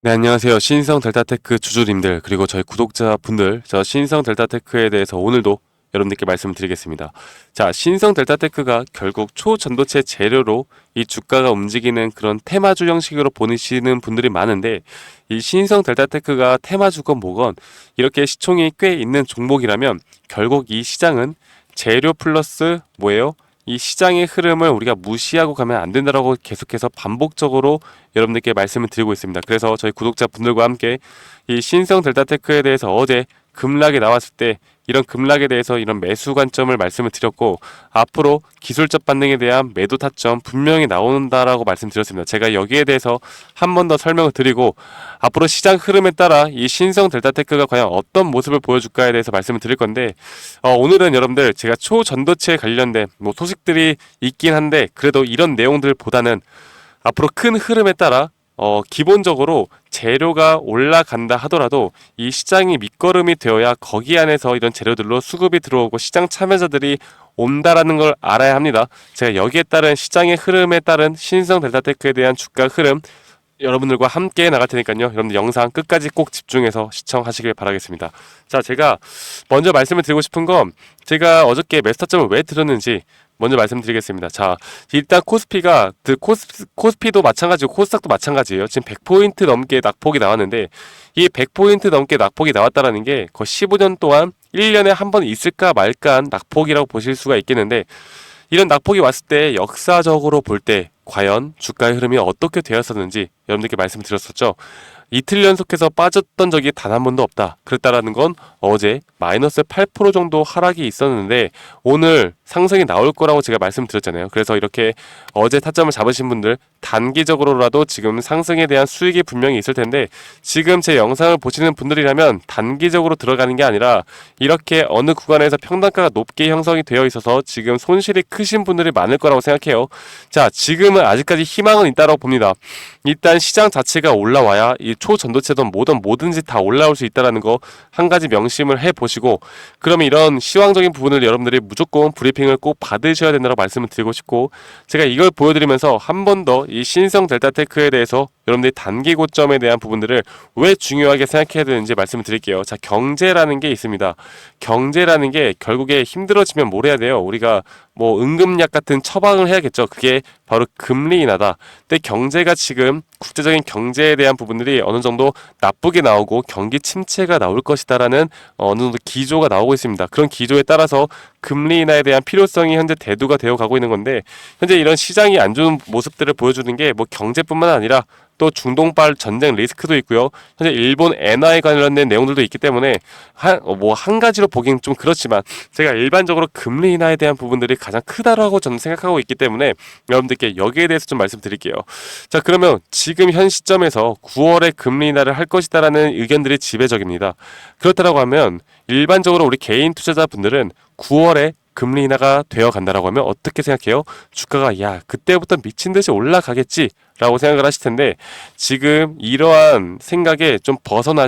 네, 안녕하세요. 신성 델타테크 주주님들, 그리고 저희 구독자분들, 저 신성 델타테크에 대해서 오늘도 여러분들께 말씀을 드리겠습니다. 자, 신성 델타테크가 결국 초전도체 재료로 이 주가가 움직이는 그런 테마주 형식으로 보시는 분들이 많은데, 이 신성 델타테크가 테마주건 뭐건 이렇게 시총이 꽤 있는 종목이라면 결국 이 시장은 재료 플러스 뭐예요? 이 시장의 흐름을 우리가 무시하고 가면 안 된다라고 계속해서 반복적으로 여러분들께 말씀을 드리고 있습니다. 그래서 저희 구독자분들과 함께 이 신성 델타테크에 대해서 어제 급락이 나왔을 때 이런 급락에 대해서 이런 매수 관점을 말씀을 드렸고, 앞으로 기술적 반등에 대한 매도 타점 분명히 나온다라고 말씀드렸습니다. 제가 여기에 대해서 한 번 더 설명을 드리고, 앞으로 시장 흐름에 따라 이 신성 델타테크가 과연 어떤 모습을 보여줄까에 대해서 말씀을 드릴 건데, 오늘은 여러분들 제가 초전도체에 관련된 소식들이 있긴 한데, 그래도 이런 내용들보다는 앞으로 큰 흐름에 따라 기본적으로 재료가 올라간다 하더라도 이 시장이 밑거름이 되어야 거기 안에서 이런 재료들로 수급이 들어오고 시장 참여자들이 온다라는 걸 알아야 합니다. 제가 여기에 따른 시장의 흐름에 따른 신성 델타테크에 대한 주가 흐름 여러분들과 함께 나갈 테니까요. 여러분들 영상 끝까지 꼭 집중해서 시청하시길 바라겠습니다. 자, 제가 먼저 말씀을 드리고 싶은 건, 제가 어저께 매수타점을 왜 들었는지 먼저 말씀드리겠습니다. 자, 일단 코스피도 마찬가지고 코스닥도 마찬가지예요. 지금 100포인트 넘게 낙폭이 나왔는데, 이 100포인트 넘게 낙폭이 나왔다라는 게 거의 15년 동안 1년에 한 번 있을까 말까 한 낙폭이라고 보실 수가 있겠는데, 이런 낙폭이 왔을 때 역사적으로 볼 때 과연 주가의 흐름이 어떻게 되었었는지 여러분들께 말씀드렸었죠. 이틀 연속해서 빠졌던 적이 단 한 번도 없다. 그랬다라는 건 어제 마이너스 8% 정도 하락이 있었는데 오늘 상승이 나올 거라고 제가 말씀드렸잖아요. 그래서 이렇게 어제 타점을 잡으신 분들 단기적으로라도 지금 상승에 대한 수익이 분명히 있을 텐데, 지금 제 영상을 보시는 분들이라면 단기적으로 들어가는 게 아니라 이렇게 어느 구간에서 평단가가 높게 형성이 되어 있어서 지금 손실이 크신 분들이 많을 거라고 생각해요. 자, 지금은 아직까지 희망은 있다고 봅니다. 일단 시장 자체가 올라와야 이 초전도체든 뭐든지 다 올라올 수 있다는 거 한 가지 명심을 해보시고, 그러면 이런 시황적인 부분을 여러분들이 무조건 브리핑을 꼭 받으셔야 된다고 말씀을 드리고 싶고, 제가 이걸 보여드리면서 한 번 더 이 신성 델타테크에 대해서 여러분들이 단기 고점에 대한 부분들을 왜 중요하게 생각해야 되는지 말씀을 드릴게요. 자, 경제라는 게 있습니다. 경제라는 게 결국에 힘들어지면 뭘 해야 돼요? 우리가 응급약 같은 처방을 해야겠죠. 그게 바로 금리 인하다. 근데 경제가 지금 국제적인 경제에 대한 부분들이 어느 정도 나쁘게 나오고 경기 침체가 나올 것이다라는 어느 정도 기조가 나오고 있습니다. 그런 기조에 따라서 금리 인하에 대한 필요성이 현재 대두가 되어 가고 있는 건데, 현재 이런 시장이 안 좋은 모습들을 보여주는 게 경제뿐만 아니라 또 중동발 전쟁 리스크도 있고요. 현재 일본 엔화에 관련된 내용들도 있기 때문에 한 가지로 보기엔 좀 그렇지만, 제가 일반적으로 금리 인하에 대한 부분들이 가장 크다라고 저는 생각하고 있기 때문에 여러분들께 여기에 대해서 좀 말씀드릴게요. 자, 그러면 지금 현 시점에서 9월에 금리 인하를 할 것이다라는 의견들이 지배적입니다. 그렇다고 하면 일반적으로 우리 개인 투자자분들은 9월에 금리 인하가 되어 간다라고 하면 어떻게 생각해요? 주가가 그때부터 미친 듯이 올라가겠지 라고 생각을 하실 텐데, 지금 이러한 생각에 좀 벗어나야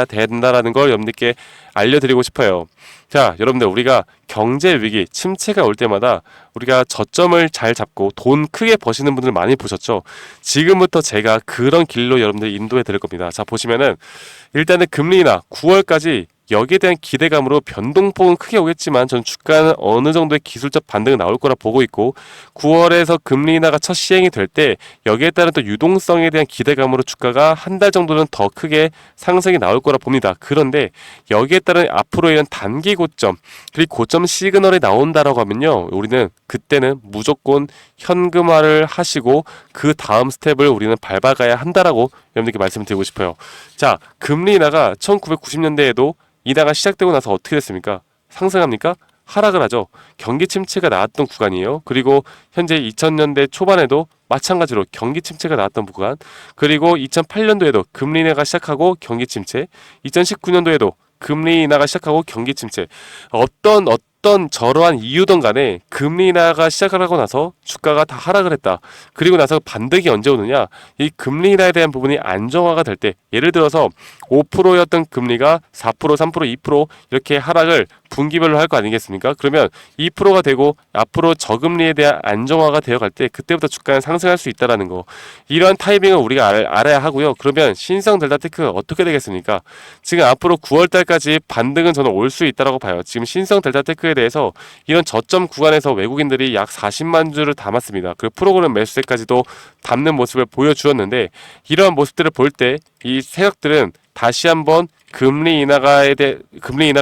된다라는 걸 여러분들께 알려드리고 싶어요. 자, 여러분들, 우리가 경제 위기, 침체가 올 때마다 우리가 저점을 잘 잡고 돈 크게 버시는 분들 많이 보셨죠? 지금부터 제가 그런 길로 여러분들 인도해 드릴 겁니다. 자, 보시면은 일단은 금리 인하 9월까지 여기에 대한 기대감으로 변동폭은 크게 오겠지만 전 주가는 어느 정도의 기술적 반등이 나올 거라 보고 있고, 9월에서 금리 인하가 첫 시행이 될 때 여기에 따른 또 유동성에 대한 기대감으로 주가가 한 달 정도는 더 크게 상승이 나올 거라 봅니다. 그런데 여기에 따른 앞으로 이런 단기 고점, 그리고 고점 시그널이 나온다라고 하면요, 우리는 그때는 무조건 현금화를 하시고 그 다음 스텝을 우리는 밟아가야 한다라고 여러분들께 말씀드리고 싶어요. 자, 금리 인하가 1990년대에도 인하가 시작되고 나서 어떻게 됐습니까? 상승합니까? 하락을 하죠. 경기 침체가 나왔던 구간이에요. 그리고 현재 2000년대 초반에도 마찬가지로 경기 침체가 나왔던 구간, 그리고 2008년도에도 금리 인하가 시작하고 경기 침체, 2019년도에도 금리 인하가 시작하고 경기 침체, 어떤 저러한 이유든 간에 금리 인하가 시작을 하고 나서 주가가 다 하락을 했다. 그리고 나서 반등이 언제 오느냐? 이 금리 인하에 대한 부분이 안정화가 될 때, 예를 들어서 5%였던 금리가 4%, 3%, 2% 이렇게 하락을 분기별로 할 거 아니겠습니까? 그러면 2%가 되고 앞으로 저금리에 대한 안정화가 되어갈 때 그때부터 주가는 상승할 수 있다라는 거. 이러한 타이밍을 우리가 알아야 하고요. 그러면 신성 델타테크 어떻게 되겠습니까? 지금 앞으로 9월 달까지 반등은 저는 올 수 있다라고 봐요. 지금 신성 델타테크에 대해서 이런 저점 구간에서 외국인들이 약 40만 주를 담았습니다. 그 프로그램 매수세까지도 담는 모습을 보여주었는데 이러한 모습들을 볼 때 이 세력들은 다시 한번 금리 인하가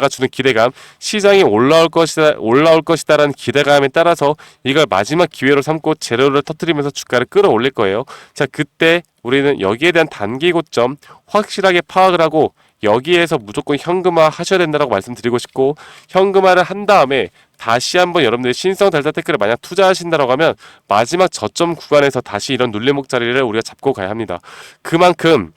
주는 기대감, 시장이 올라올 것이다라는 기대감에 따라서 이걸 마지막 기회로 삼고 재료를 터뜨리면서 주가를 끌어올릴 거예요. 자, 그때 우리는 여기에 대한 단기 고점 확실하게 파악을 하고 여기에서 무조건 현금화 하셔야 된다고 말씀드리고 싶고, 현금화를 한 다음에 다시 한번 여러분들이 신성 델타테크를 만약 투자하신다고 하면 마지막 저점 구간에서 다시 이런 눌림목 자리를 우리가 잡고 가야 합니다. 그만큼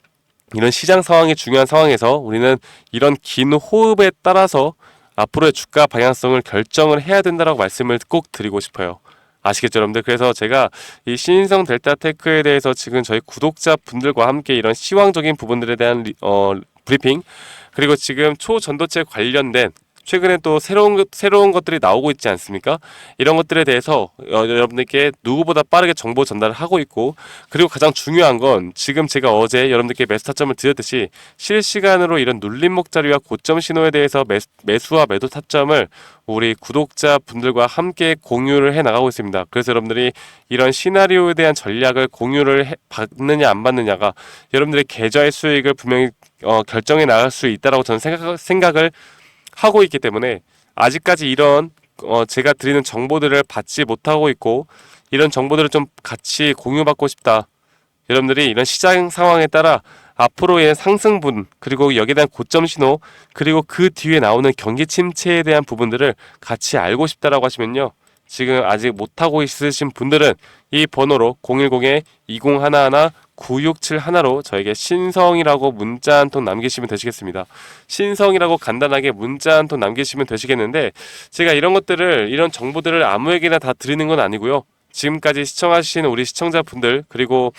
이런 시장 상황이 중요한 상황에서 우리는 이런 긴 호흡에 따라서 앞으로의 주가 방향성을 결정을 해야 된다고 말씀을 꼭 드리고 싶어요. 아시겠죠, 여러분들? 그래서 제가 이 신인성 델타테크에 대해서 지금 저희 구독자분들과 함께 이런 시황적인 부분들에 대한 브리핑, 그리고 지금 초전도체 관련된 최근에 또 새로운 것들이 나오고 있지 않습니까? 이런 것들에 대해서 여러분들께 누구보다 빠르게 정보 전달을 하고 있고, 그리고 가장 중요한 건 지금 제가 어제 여러분들께 매수 타점을 드렸듯이 실시간으로 이런 눌림목 자리와 고점 신호에 대해서 매수와 매도 타점을 우리 구독자분들과 함께 공유를 해 나가고 있습니다. 그래서 여러분들이 이런 시나리오에 대한 전략을 받느냐 안 받느냐가 여러분들의 계좌의 수익을 분명히 결정해 나갈 수 있다라고 저는 생각을 하고 있기 때문에, 아직까지 이런 제가 드리는 정보들을 받지 못하고 있고 이런 정보들을 좀 같이 공유받고 싶다. 여러분들이 이런 시장 상황에 따라 앞으로의 상승분, 그리고 여기에 대한 고점 신호, 그리고 그 뒤에 나오는 경기 침체에 대한 부분들을 같이 알고 싶다라고 하시면요, 지금 아직 못하고 있으신 분들은 이 번호로 010-2011-9671로 저에게 신성이라고 문자 한 통 남기시면 되시겠습니다. 신성이라고 간단하게 문자 한 통 남기시면 되시겠는데, 제가 이런 정보들을 아무에게나 다 드리는 건 아니고요. 지금까지 시청하시는 우리 시청자분들, 그리고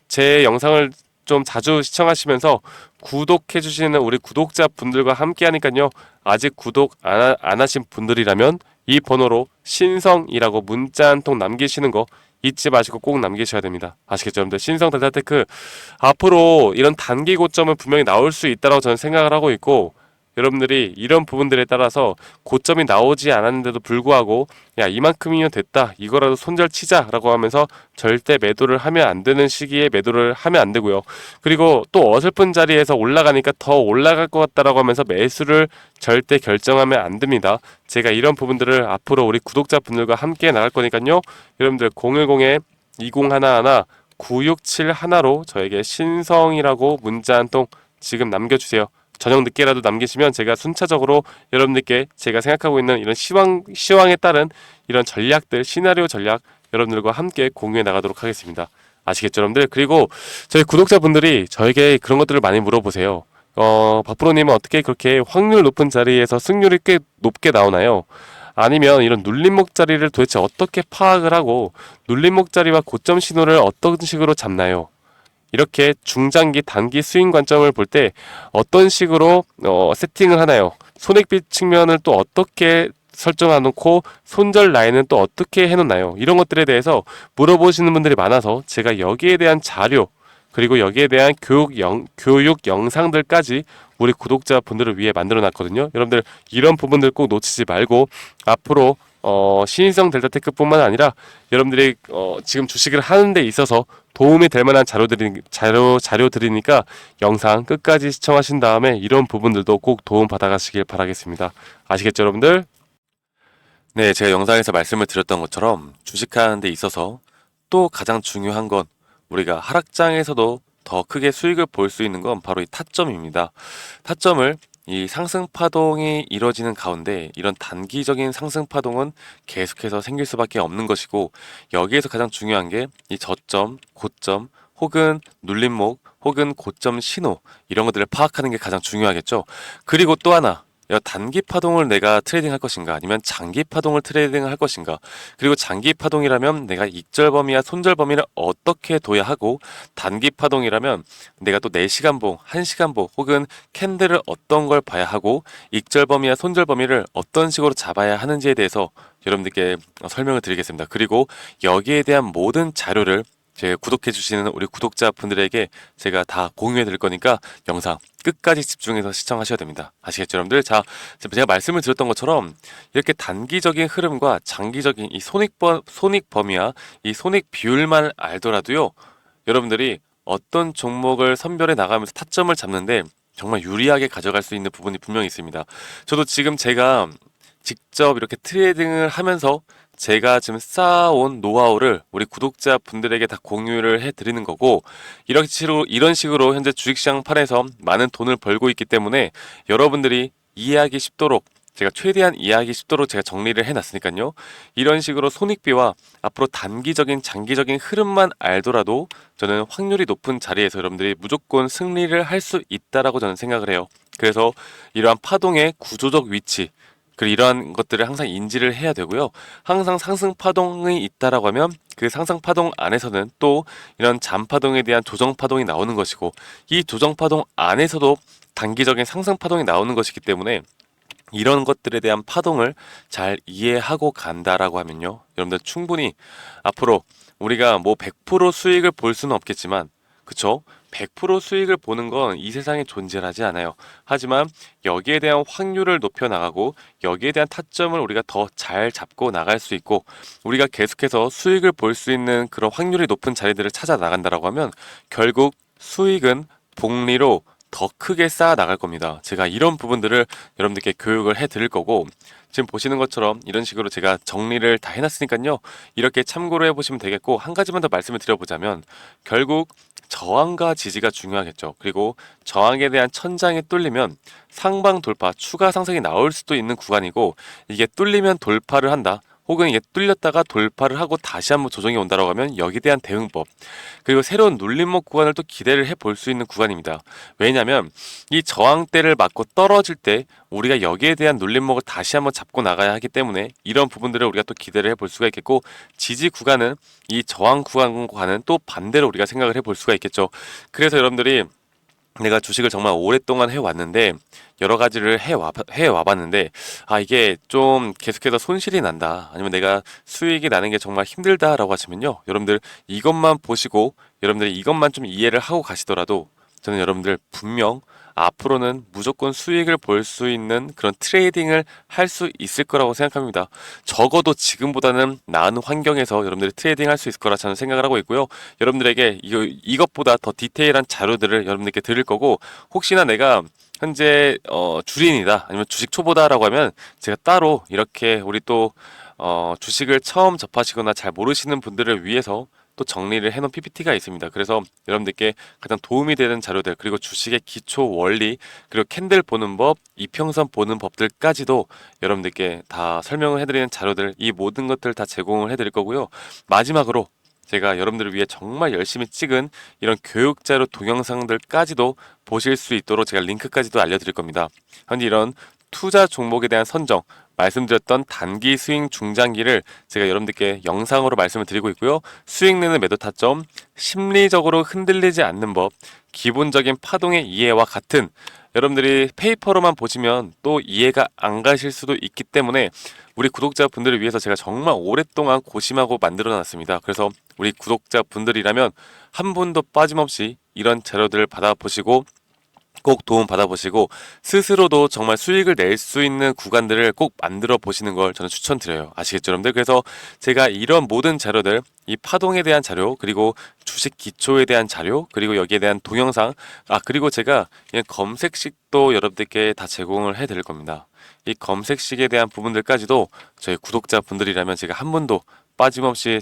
제 영상을 좀 자주 시청하시면서 구독해주시는 우리 구독자분들과 함께 하니까요, 아직 구독 안 하신 분들이라면 이 번호로 신성이라고 문자 한 통 남기시는 거 잊지 마시고 꼭 남기셔야 됩니다. 아시겠죠, 여러분들? 신성 델타테크 앞으로 이런 단기 고점은 분명히 나올 수 있다고 저는 생각을 하고 있고, 여러분들이 이런 부분들에 따라서 고점이 나오지 않았는데도 불구하고 야, 이만큼이면 됐다, 이거라도 손절 치자라고 하면서 절대 매도를 하면 안 되는 시기에 매도를 하면 안 되고요. 그리고 또 어설픈 자리에서 올라가니까 더 올라갈 것 같다라고 하면서 매수를 절대 결정하면 안 됩니다. 제가 이런 부분들을 앞으로 우리 구독자분들과 함께 나갈 거니까요, 여러분들 010-2011-9671로 저에게 신성이라고 문자 한 통 지금 남겨주세요. 저녁 늦게라도 남기시면 제가 순차적으로 여러분들께 제가 생각하고 있는 이런 시황에 따른 이런 전략들, 시나리오 전략 여러분들과 함께 공유해 나가도록 하겠습니다. 아시겠죠, 여러분들? 그리고 저희 구독자분들이 저에게 그런 것들을 많이 물어보세요. 박프로님은 어떻게 그렇게 확률 높은 자리에서 승률이 꽤 높게 나오나요? 아니면 이런 눌림목 자리를 도대체 어떻게 파악을 하고 눌림목 자리와 고점 신호를 어떤 식으로 잡나요? 이렇게 중장기 단기 스윙 관점을 볼 때 어떤 식으로 세팅을 하나요? 손익비 측면을 또 어떻게 설정해놓고 손절 라인은 또 어떻게 해놓나요? 이런 것들에 대해서 물어보시는 분들이 많아서 제가 여기에 대한 자료, 그리고 여기에 대한 교육 영상들까지 우리 구독자분들을 위해 만들어 놨거든요. 여러분들 이런 부분들 꼭 놓치지 말고 앞으로 신인성 델타테크 뿐만 아니라 여러분들이 지금 주식을 하는 데 있어서 도움이 될 만한 자료 드리니까 영상 끝까지 시청하신 다음에 이런 부분들도 꼭 도움 받아가시길 바라겠습니다. 아시겠죠, 여러분들? 네, 제가 영상에서 말씀을 드렸던 것처럼 주식하는 데 있어서 또 가장 중요한 건 우리가 하락장에서도 더 크게 수익을 볼 수 있는 건 바로 이 타점입니다. 타점을 이 상승 파동이 이뤄지는 가운데 이런 단기적인 상승 파동은 계속해서 생길 수밖에 없는 것이고, 여기에서 가장 중요한 게 이 저점, 고점, 혹은 눌림목, 혹은 고점 신호, 이런 것들을 파악하는 게 가장 중요하겠죠. 그리고 또 하나, 단기 파동을 내가 트레이딩 할 것인가 아니면 장기 파동을 트레이딩 할 것인가, 그리고 장기 파동이라면 내가 익절 범위와 손절 범위를 어떻게 둬야 하고, 단기 파동이라면 내가 또 4시간 보, 1시간 보 혹은 캔들을 어떤 걸 봐야 하고 익절 범위와 손절 범위를 어떤 식으로 잡아야 하는지에 대해서 여러분들께 설명을 드리겠습니다. 그리고 여기에 대한 모든 자료를 제 구독해 주시는 우리 구독자분들에게 제가 다 공유해 드릴 거니까 영상 끝까지 집중해서 시청하셔야 됩니다. 아시겠죠, 여러분들? 자, 제가 말씀을 드렸던 것처럼 이렇게 단기적인 흐름과 장기적인 이 손익 범위와 이 손익 비율만 알더라도요, 여러분들이 어떤 종목을 선별해 나가면서 타점을 잡는데 정말 유리하게 가져갈 수 있는 부분이 분명히 있습니다. 저도 지금 제가 직접 이렇게 트레이딩을 하면서 제가 지금 쌓아온 노하우를 우리 구독자분들에게 다 공유를 해드리는 거고, 이런 식으로 현재 주식시장판에서 많은 돈을 벌고 있기 때문에 여러분들이 이해하기 쉽도록, 제가 최대한 이해하기 쉽도록 제가 정리를 해놨으니까요. 이런 식으로 손익비와 앞으로 단기적인 장기적인 흐름만 알더라도 저는 확률이 높은 자리에서 여러분들이 무조건 승리를 할 수 있다라고 저는 생각을 해요. 그래서 이러한 파동의 구조적 위치, 그리고 이러한 것들을 항상 인지를 해야 되고요. 항상 상승 파동이 있다라고 하면 그 상승 파동 안에서는 또 이런 잠 파동에 대한 조정 파동이 나오는 것이고, 이 조정 파동 안에서도 단기적인 상승 파동이 나오는 것이기 때문에 이런 것들에 대한 파동을 잘 이해하고 간다라고 하면요, 여러분들 충분히 앞으로 우리가 뭐 100% 수익을 볼 수는 없겠지만, 그쵸? 100% 수익을 보는 건 이 세상에 존재하지 않아요. 하지만 여기에 대한 확률을 높여 나가고 여기에 대한 타점을 우리가 더 잘 잡고 나갈 수 있고, 우리가 계속해서 수익을 볼 수 있는 그런 확률이 높은 자리들을 찾아 나간다라고 하면 결국 수익은 복리로 더 크게 쌓아 나갈 겁니다. 제가 이런 부분들을 여러분들께 교육을 해 드릴 거고, 지금 보시는 것처럼 이런 식으로 제가 정리를 다 해놨으니까요, 이렇게 참고를 해보시면 되겠고, 한 가지만 더 말씀을 드려보자면 결국 저항과 지지가 중요하겠죠. 그리고 저항에 대한 천장이 뚫리면 상방 돌파, 추가 상승이 나올 수도 있는 구간이고, 이게 뚫리면 돌파를 한다, 혹은 이게 뚫렸다가 돌파를 하고 다시 한번 조정이 온다라고 하면 여기에 대한 대응법, 그리고 새로운 눌림목 구간을 또 기대를 해볼 수 있는 구간입니다. 왜냐하면 이 저항대를 맞고 떨어질 때 우리가 여기에 대한 눌림목을 다시 한번 잡고 나가야 하기 때문에 이런 부분들을 우리가 또 기대를 해볼 수가 있겠고, 지지 구간은 이 저항 구간과는 또 반대로 우리가 생각을 해볼 수가 있겠죠. 그래서 여러분들이 내가 주식을 정말 오랫동안 해왔는데 여러 가지를 해와봤는데, 이게 좀 계속해서 손실이 난다, 아니면 내가 수익이 나는 게 정말 힘들다라고 하시면요, 여러분들 이것만 보시고 여러분들이 이것만 좀 이해를 하고 가시더라도 저는 여러분들 분명 앞으로는 무조건 수익을 볼 수 있는 그런 트레이딩을 할 수 있을 거라고 생각합니다. 적어도 지금보다는 나은 환경에서 여러분들이 트레이딩 할 수 있을 거라 저는 생각을 하고 있고요. 여러분들에게 이것보다 더 디테일한 자료들을 여러분들께 드릴 거고, 혹시나 내가 현재 주린이다, 아니면 주식 초보다라고 하면 제가 따로 이렇게 우리 또 주식을 처음 접하시거나 잘 모르시는 분들을 위해서 또 정리를 해놓은 PPT가 있습니다. 그래서 여러분들께 가장 도움이 되는 자료들, 그리고 주식의 기초 원리, 그리고 캔들 보는 법, 이평선 보는 법들까지도 여러분들께 다 설명을 해드리는 자료들, 이 모든 것들 다 제공을 해드릴 거고요. 마지막으로 제가 여러분들을 위해 정말 열심히 찍은 이런 교육자료 동영상들까지도 보실 수 있도록 제가 링크까지도 알려드릴 겁니다. 현재 이런 투자 종목에 대한 선정, 말씀드렸던 단기 스윙 중장기를 제가 여러분들께 영상으로 말씀을 드리고 있고요. 수익 내는 매도 타점, 심리적으로 흔들리지 않는 법, 기본적인 파동의 이해와 같은, 여러분들이 페이퍼로만 보시면 또 이해가 안 가실 수도 있기 때문에 우리 구독자분들을 위해서 제가 정말 오랫동안 고심하고 만들어 놨습니다. 그래서 우리 구독자분들이라면 한 분도 빠짐없이 이런 자료들을 받아보시고 꼭 도움 받아보시고 스스로도 정말 수익을 낼 수 있는 구간들을 꼭 만들어 보시는 걸 저는 추천드려요. 아시겠죠, 여러분들? 그래서 제가 이런 모든 자료들, 이 파동에 대한 자료, 그리고 주식 기초에 대한 자료, 그리고 여기에 대한 동영상, 그리고 제가 이 검색식도 여러분들께 다 제공을 해 드릴 겁니다. 이 검색식에 대한 부분들까지도 저희 구독자분들이라면 제가 한 분도 빠짐없이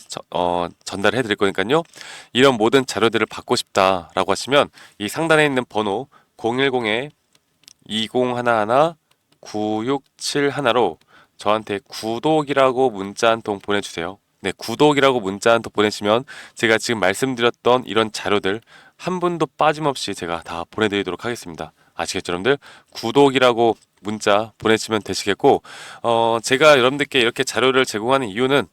전달해 드릴 거니까요. 이런 모든 자료들을 받고 싶다라고 하시면 이 상단에 있는 번호 010-2011-9671로 저한테 구독이라고 문자 한 통 보내주세요. 네, 구독이라고 문자 한 통 보내시면 제가 지금 말씀드렸던 이런 자료들 한 분도 빠짐없이 제가 다 보내드리도록 하겠습니다. 아시겠죠, 여러분들? 구독이라고 문자 보내시면 되시겠고, 제가 여러분들께 이렇게 자료를 제공하는 이유는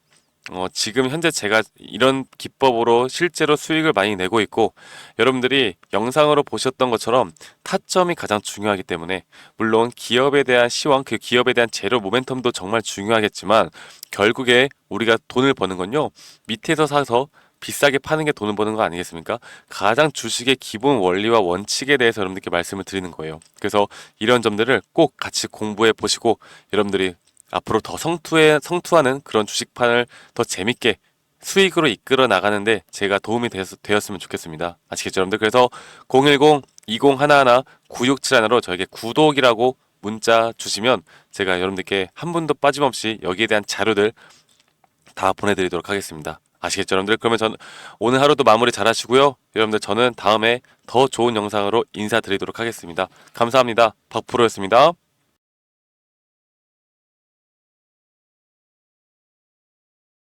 지금 현재 제가 이런 기법으로 실제로 수익을 많이 내고 있고, 여러분들이 영상으로 보셨던 것처럼 타점이 가장 중요하기 때문에, 물론 기업에 대한 시황, 그 기업에 대한 재료 모멘텀도 정말 중요하겠지만, 결국에 우리가 돈을 버는 건요, 밑에서 사서 비싸게 파는 게 돈을 버는 거 아니겠습니까? 가장 주식의 기본 원리와 원칙에 대해서 여러분들께 말씀을 드리는 거예요. 그래서 이런 점들을 꼭 같이 공부해 보시고, 여러분들이 앞으로 더 성투하는 그런 주식판을 더 재밌게 수익으로 이끌어 나가는데 제가 도움이 되었으면 좋겠습니다. 아시겠죠, 여러분들? 그래서 010-2011-9671로 저에게 구독이라고 문자 주시면 제가 여러분들께 한 분도 빠짐없이 여기에 대한 자료들 다 보내드리도록 하겠습니다. 아시겠죠, 여러분들? 그러면 저는 오늘 하루도 마무리 잘 하시고요. 여러분들, 저는 다음에 더 좋은 영상으로 인사드리도록 하겠습니다. 감사합니다. 박프로였습니다.